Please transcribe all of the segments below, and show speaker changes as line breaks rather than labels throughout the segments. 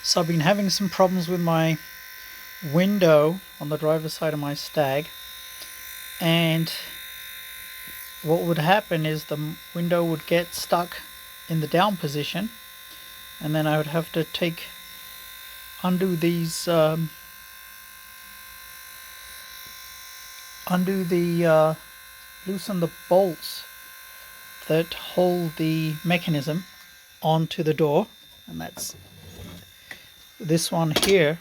So I've been having some problems with my window on the driver's side of my Stag, and what would happen is the window would get stuck in the down position, and then I would have to undo these loosen the bolts that hold the mechanism onto the door, and that's this one here.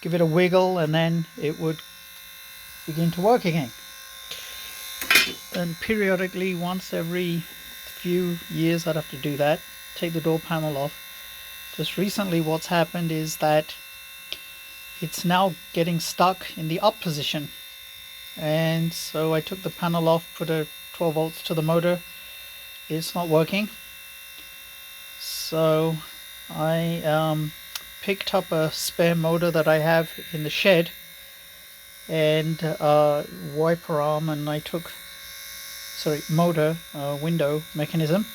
Give it a wiggle and then it would begin to work again. And periodically, once every few years, I'd have to do that, take the door panel off. Just recently what's happened is that it's now getting stuck in the up position, and so I took the panel off, put a 12 volts to the motor. It's not working, so I picked up a spare motor that I have in the shed and wiper arm, and I took motor window mechanism.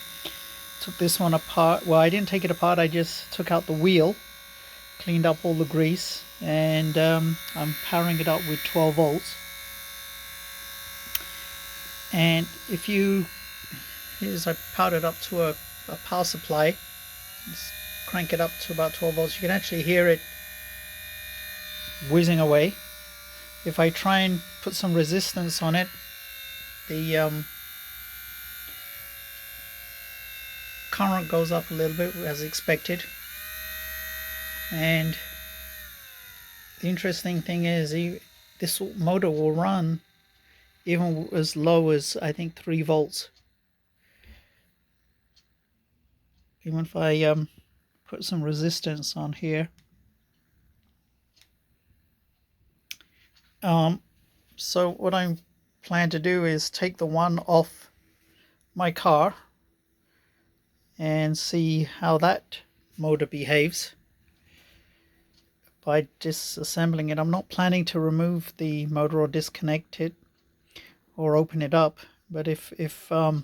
Took this one apart. Well, I didn't take it apart, I just took out the wheel, cleaned up all the grease, and I'm powering it up with 12 volts. And here's I powered it up to a power supply. Let's crank it up to about 12 volts. You can actually hear it whizzing away. If I try and put some resistance on it, the current goes up a little bit as expected. And the interesting thing is this motor will run even as low as, I think, 3 volts. Even if I put some resistance on here. So what I plan to do is take the one off my car and see how that motor behaves by disassembling it. I'm not planning to remove the motor or disconnect it or open it up, but if I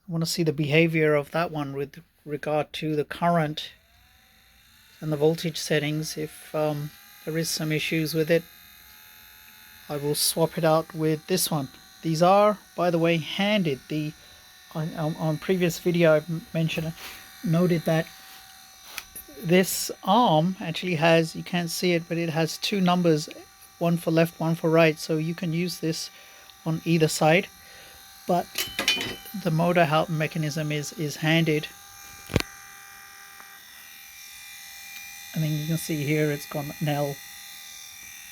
want to see the behavior of that one with regard to the current and the voltage settings. If there is some issues with it, I will swap it out with this one. These are, by the way, handed. On previous video I've noted that this arm actually has, you can't see it, but it has 2 numbers, one for left, one for right, so you can use this on either side. But the motor help mechanism is handed. I think you can see here it's got an L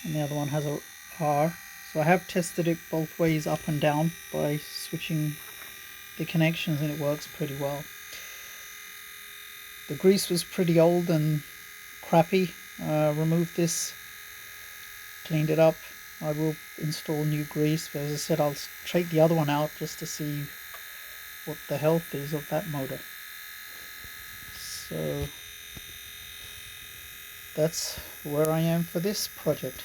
and the other one has a R. So I have tested it both ways, up and down, by switching the connections, and it works pretty well. The grease was pretty old and crappy. Removed this, cleaned it up. I will install new grease, but as I said, I'll take the other one out just to see what the health is of that motor. So that's where I am for this project.